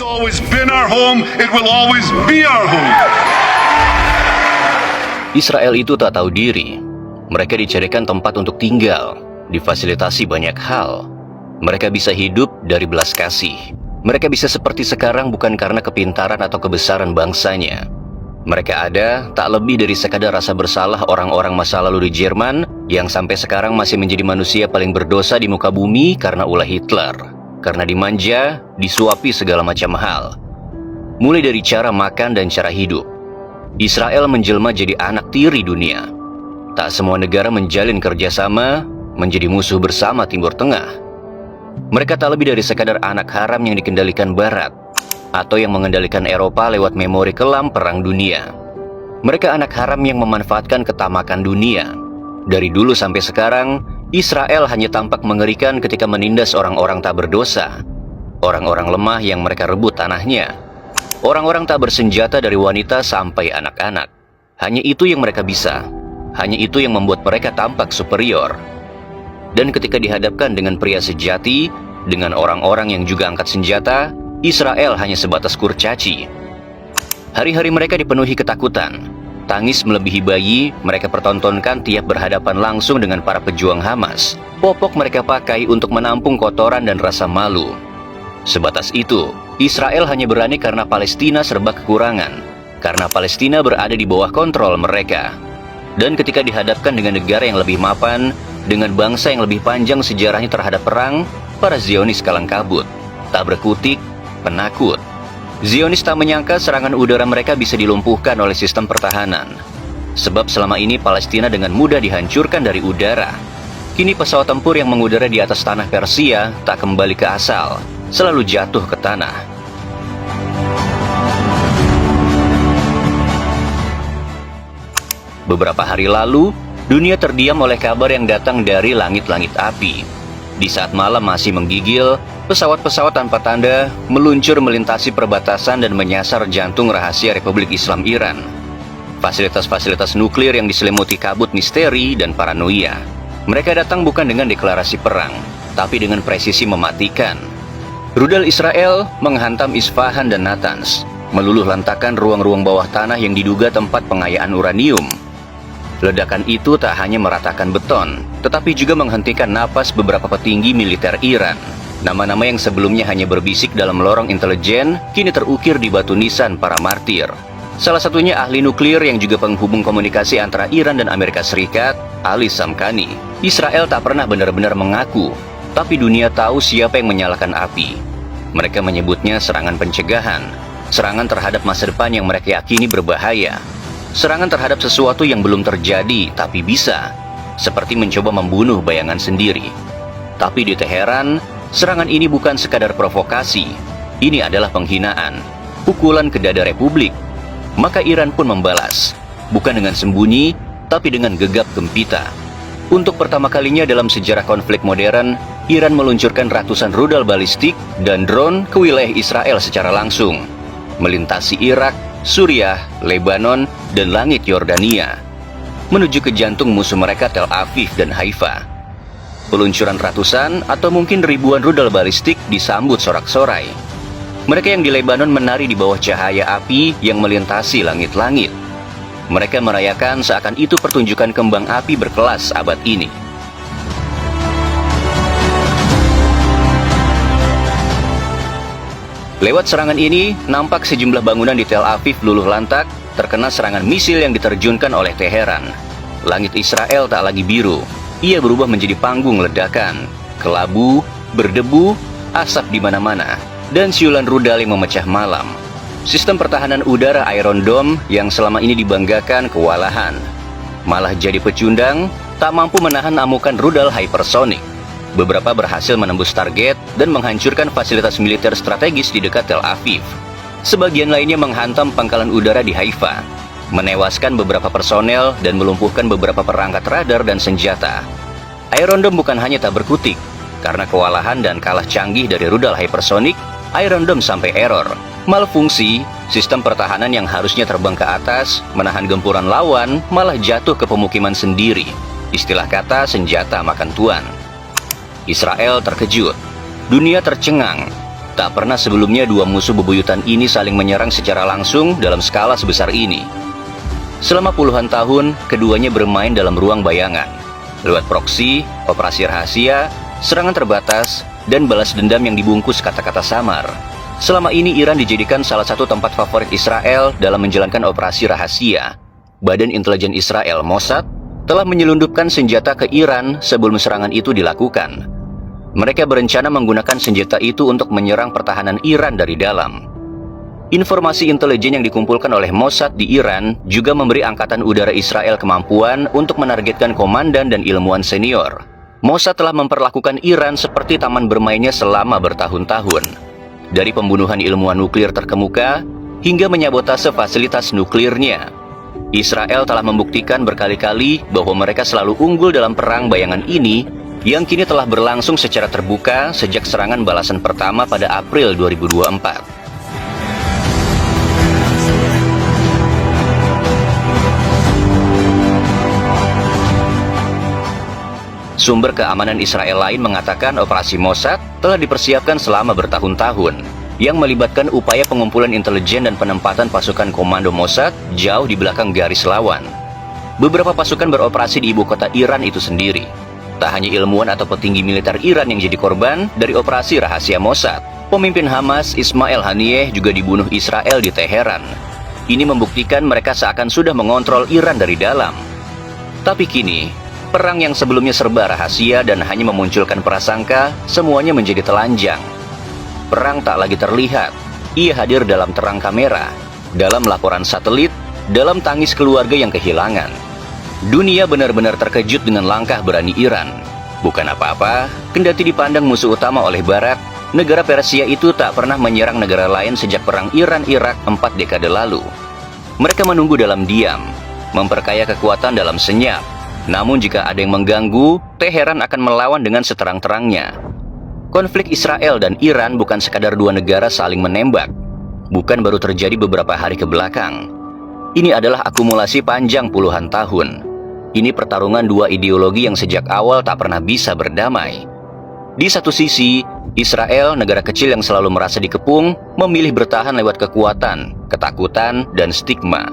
always been our home, it will always be our home. Israel itu tak tahu diri. Mereka dicarikan tempat untuk tinggal, difasilitasi banyak hal. Mereka bisa hidup dari belas kasih. Mereka bisa seperti sekarang bukan karena kepintaran atau kebesaran bangsanya. Mereka ada tak lebih dari sekadar rasa bersalah orang-orang masa lalu di Jerman yang sampai sekarang masih menjadi manusia paling berdosa di muka bumi karena ulah Hitler. Karena dimanja, disuapi segala macam hal. Mulai dari cara makan dan cara hidup. Israel menjelma jadi anak tiri dunia. Tak semua negara menjalin kerjasama, menjadi musuh bersama Timur Tengah. Mereka tak lebih dari sekadar anak haram yang dikendalikan Barat, atau yang mengendalikan Eropa lewat memori kelam Perang Dunia. Mereka anak haram yang memanfaatkan ketamakan dunia. Dari dulu sampai sekarang, Israel hanya tampak mengerikan ketika menindas orang-orang tak berdosa, orang-orang lemah yang mereka rebut tanahnya, orang-orang tak bersenjata dari wanita sampai anak-anak. Hanya itu yang mereka bisa. Hanya itu yang membuat mereka tampak superior. Dan ketika dihadapkan dengan pria sejati, dengan orang-orang yang juga angkat senjata, Israel hanya sebatas kurcaci. Hari-hari mereka dipenuhi ketakutan. Tangis melebihi bayi, mereka pertontonkan tiap berhadapan langsung dengan para pejuang Hamas. Popok mereka pakai untuk menampung kotoran dan rasa malu. Sebatas itu, Israel hanya berani karena Palestina serba kekurangan. Karena Palestina berada di bawah kontrol mereka. Dan ketika dihadapkan dengan negara yang lebih mapan, dengan bangsa yang lebih panjang sejarahnya terhadap perang, para Zionis kalang kabut, tak berkutik, penakut. Zionis tak menyangka serangan udara mereka bisa dilumpuhkan oleh sistem pertahanan. Sebab selama ini Palestina dengan mudah dihancurkan dari udara. Kini pesawat tempur yang mengudara di atas tanah Persia tak kembali ke asal, selalu jatuh ke tanah. Beberapa hari lalu, dunia terdiam oleh kabar yang datang dari langit-langit api. Di saat malam masih menggigil, pesawat-pesawat tanpa tanda meluncur melintasi perbatasan dan menyasar jantung rahasia Republik Islam Iran. Fasilitas-fasilitas nuklir yang diselimuti kabut misteri dan paranoia. Mereka datang bukan dengan deklarasi perang, tapi dengan presisi mematikan. Rudal Israel menghantam Isfahan dan Natanz, meluluh lantakan ruang-ruang bawah tanah yang diduga tempat pengayaan uranium. Ledakan itu tak hanya meratakan beton, tetapi juga menghentikan napas beberapa petinggi militer Iran. Nama-nama yang sebelumnya hanya berbisik dalam lorong intelijen, kini terukir di batu nisan para martir. Salah satunya ahli nuklir yang juga penghubung komunikasi antara Iran dan Amerika Serikat, Ali Samkhani. Israel tak pernah benar-benar mengaku, tapi dunia tahu siapa yang menyalakan api. Mereka menyebutnya serangan pencegahan, serangan terhadap masa depan yang mereka yakini berbahaya. Serangan terhadap sesuatu yang belum terjadi, tapi bisa. Seperti mencoba membunuh bayangan sendiri. Tapi di Teheran, serangan ini bukan sekadar provokasi. Ini adalah penghinaan, pukulan ke dada Republik. Maka Iran pun membalas. Bukan dengan sembunyi, tapi dengan gegap gempita. Untuk pertama kalinya dalam sejarah konflik modern, Iran meluncurkan ratusan rudal balistik dan drone ke wilayah Israel secara langsung. Melintasi Irak, Suriah, Lebanon, dan langit Yordania, menuju ke jantung musuh mereka Tel Aviv dan Haifa. Peluncuran ratusan atau mungkin ribuan rudal balistik disambut sorak-sorai. Mereka yang di Lebanon menari di bawah cahaya api yang melintasi langit-langit. Mereka merayakan seakan itu pertunjukan kembang api berkelas abad ini. Lewat serangan ini, nampak sejumlah bangunan di Tel Aviv luluh lantak, terkena serangan misil yang diterjunkan oleh Teheran. Langit Israel tak lagi biru, ia berubah menjadi panggung ledakan, kelabu, berdebu, asap di mana-mana, dan siulan rudal yang memecah malam. Sistem pertahanan udara Iron Dome yang selama ini dibanggakan kewalahan, malah jadi pecundang, tak mampu menahan amukan rudal hypersonic. Beberapa berhasil menembus target dan menghancurkan fasilitas militer strategis di dekat Tel Aviv. Sebagian lainnya menghantam pangkalan udara di Haifa, menewaskan beberapa personel dan melumpuhkan beberapa perangkat radar dan senjata. Iron Dome bukan hanya tak berkutik, karena kewalahan dan kalah canggih dari rudal hypersonic, Iron Dome sampai error, malfungsi, sistem pertahanan yang harusnya terbang ke atas, menahan gempuran lawan, malah jatuh ke pemukiman sendiri. Istilah kata senjata makan tuan. Israel terkejut, dunia tercengang. Tak pernah sebelumnya dua musuh bebuyutan ini saling menyerang secara langsung dalam skala sebesar ini. Selama puluhan tahun, keduanya bermain dalam ruang bayangan. Lewat proksi, operasi rahasia, serangan terbatas, dan balas dendam yang dibungkus kata-kata samar. Selama ini Iran dijadikan salah satu tempat favorit Israel dalam menjalankan operasi rahasia. Badan Intelijen Israel, Mossad, telah menyelundupkan senjata ke Iran sebelum serangan itu dilakukan. Mereka berencana menggunakan senjata itu untuk menyerang pertahanan Iran dari dalam. Informasi intelijen yang dikumpulkan oleh Mossad di Iran juga memberi Angkatan Udara Israel kemampuan untuk menargetkan komandan dan ilmuwan senior. Mossad telah memperlakukan Iran seperti taman bermainnya selama bertahun-tahun. Dari pembunuhan ilmuwan nuklir terkemuka hingga menyabotase fasilitas nuklirnya. Israel telah membuktikan berkali-kali bahwa mereka selalu unggul dalam perang bayangan ini yang kini telah berlangsung secara terbuka sejak serangan balasan pertama pada April 2024. Sumber keamanan Israel lain mengatakan operasi Mossad telah dipersiapkan selama bertahun-tahun, yang melibatkan upaya pengumpulan intelijen dan penempatan pasukan komando Mossad jauh di belakang garis lawan. Beberapa pasukan beroperasi di ibu kota Iran itu sendiri. Tak hanya ilmuwan atau petinggi militer Iran yang jadi korban dari operasi rahasia Mossad, pemimpin Hamas Ismail Haniyeh juga dibunuh Israel di Teheran. Ini membuktikan mereka seakan sudah mengontrol Iran dari dalam. Tapi kini, perang yang sebelumnya serba rahasia dan hanya memunculkan prasangka, semuanya menjadi telanjang. Perang tak lagi terlihat, ia hadir dalam terang kamera, dalam laporan satelit, dalam tangis keluarga yang kehilangan. Dunia benar-benar terkejut dengan langkah berani Iran. Bukan apa-apa, kendati dipandang musuh utama oleh Barat, negara Persia itu tak pernah menyerang negara lain sejak perang Iran-Irak 4 dekade lalu. Mereka menunggu dalam diam, memperkaya kekuatan dalam senyap. Namun jika ada yang mengganggu, Teheran akan melawan dengan seterang-terangnya. Konflik Israel dan Iran bukan sekadar dua negara saling menembak. Bukan baru terjadi beberapa hari ke belakang. Ini adalah akumulasi panjang puluhan tahun. Ini pertarungan dua ideologi yang sejak awal tak pernah bisa berdamai. Di satu sisi, Israel, negara kecil yang selalu merasa dikepung, memilih bertahan lewat kekuatan, ketakutan, dan stigma.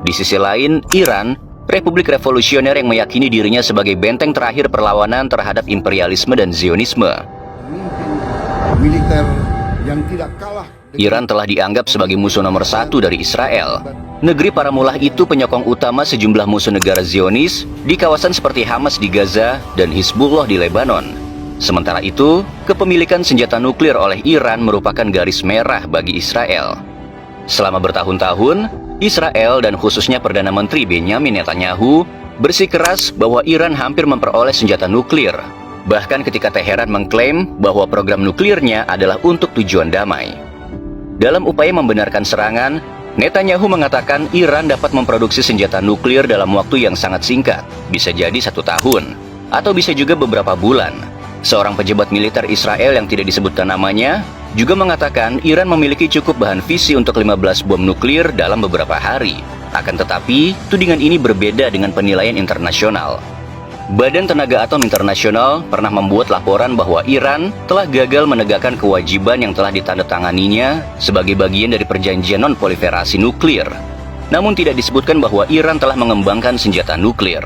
Di sisi lain, Iran, Republik Revolusioner yang meyakini dirinya sebagai benteng terakhir perlawanan terhadap imperialisme dan Zionisme. Militer yang tidak kalah. Iran telah dianggap sebagai musuh nomor satu dari Israel. Negeri para mullah itu penyokong utama sejumlah musuh negara Zionis di kawasan seperti Hamas di Gaza dan Hizbullah di Lebanon. Sementara itu, kepemilikan senjata nuklir oleh Iran merupakan garis merah bagi Israel. Selama bertahun-tahun, Israel dan khususnya Perdana Menteri Benjamin Netanyahu bersikeras bahwa Iran hampir memperoleh senjata nuklir. Bahkan ketika Teheran mengklaim bahwa program nuklirnya adalah untuk tujuan damai. Dalam upaya membenarkan serangan, Netanyahu mengatakan Iran dapat memproduksi senjata nuklir dalam waktu yang sangat singkat, bisa jadi 1 tahun, atau bisa juga beberapa bulan. Seorang pejabat militer Israel yang tidak disebutkan namanya, juga mengatakan Iran memiliki cukup bahan fisi untuk 15 bom nuklir dalam beberapa hari. Akan tetapi, tudingan ini berbeda dengan penilaian internasional. Badan Tenaga Atom Internasional pernah membuat laporan bahwa Iran telah gagal menegakkan kewajiban yang telah ditandatanganinya sebagai bagian dari perjanjian non-proliferasi nuklir. Namun tidak disebutkan bahwa Iran telah mengembangkan senjata nuklir.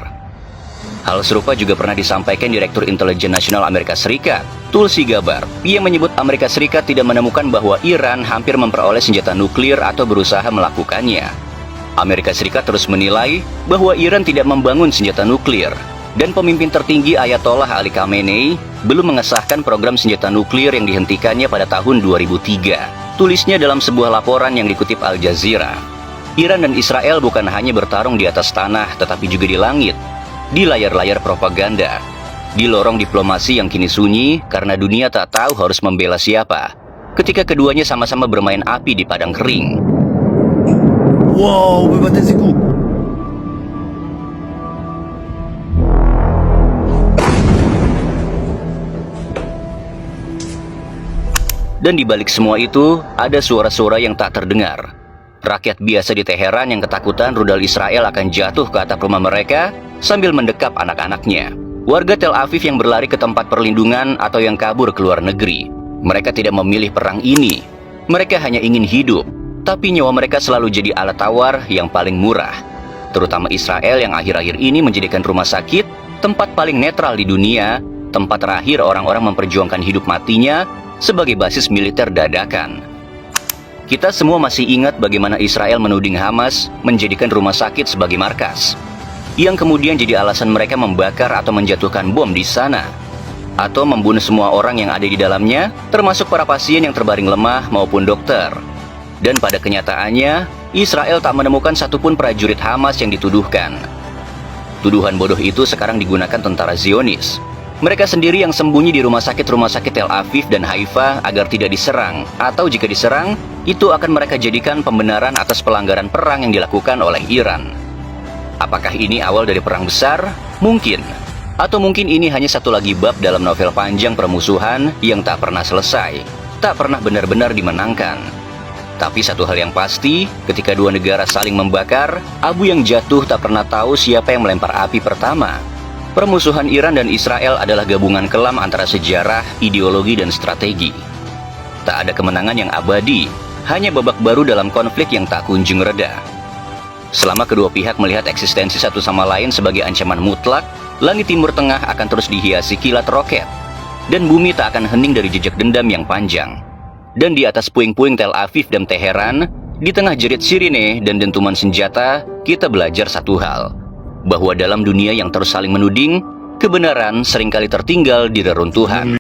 Hal serupa juga pernah disampaikan Direktur Intelijen Nasional Amerika Serikat, Tulsi Gabbard. Ia menyebut Amerika Serikat tidak menemukan bahwa Iran hampir memperoleh senjata nuklir atau berusaha melakukannya. Amerika Serikat terus menilai bahwa Iran tidak membangun senjata nuklir. Dan pemimpin tertinggi Ayatollah Ali Khamenei belum mengesahkan program senjata nuklir yang dihentikannya pada tahun 2003. Tulisnya dalam sebuah laporan yang dikutip Al Jazeera. Iran dan Israel bukan hanya bertarung di atas tanah, tetapi juga di langit, di layar-layar propaganda, di lorong diplomasi yang kini sunyi karena dunia tak tahu harus membela siapa, ketika keduanya sama-sama bermain api di padang kering. Wow, bebatesiku. Dan di balik semua itu, ada suara-suara yang tak terdengar. Rakyat biasa di Teheran yang ketakutan rudal Israel akan jatuh ke atap rumah mereka sambil mendekap anak-anaknya. Warga Tel Aviv yang berlari ke tempat perlindungan atau yang kabur ke luar negeri. Mereka tidak memilih perang ini. Mereka hanya ingin hidup, tapi nyawa mereka selalu jadi alat tawar yang paling murah. Terutama Israel yang akhir-akhir ini menjadikan rumah sakit tempat paling netral di dunia, tempat terakhir orang-orang memperjuangkan hidup matinya sebagai basis militer dadakan. Kita semua masih ingat bagaimana Israel menuding Hamas menjadikan rumah sakit sebagai markas, yang kemudian jadi alasan mereka membakar atau menjatuhkan bom di sana, atau membunuh semua orang yang ada di dalamnya, termasuk para pasien yang terbaring lemah maupun dokter. Dan pada kenyataannya, Israel tak menemukan satupun prajurit Hamas yang dituduhkan. Tuduhan bodoh itu sekarang digunakan tentara Zionis. Mereka sendiri yang sembunyi di rumah sakit Tel Aviv dan Haifa agar tidak diserang, atau jika diserang, itu akan mereka jadikan pembenaran atas pelanggaran perang yang dilakukan oleh Iran. Apakah ini awal dari perang besar? Mungkin. Atau mungkin ini hanya satu lagi bab dalam novel panjang permusuhan yang tak pernah selesai, tak pernah benar-benar dimenangkan. Tapi satu hal yang pasti, ketika dua negara saling membakar, abu yang jatuh tak pernah tahu siapa yang melempar api pertama. Permusuhan Iran dan Israel adalah gabungan kelam antara sejarah, ideologi, dan strategi. Tak ada kemenangan yang abadi, hanya babak baru dalam konflik yang tak kunjung reda. Selama kedua pihak melihat eksistensi satu sama lain sebagai ancaman mutlak, langit Timur Tengah akan terus dihiasi kilat roket, dan bumi tak akan hening dari jejak dendam yang panjang. Dan di atas puing-puing Tel Aviv dan Teheran, di tengah jerit sirine dan dentuman senjata, kita belajar satu hal, bahwa dalam dunia yang terus saling menuding, kebenaran seringkali tertinggal di reruntuhan.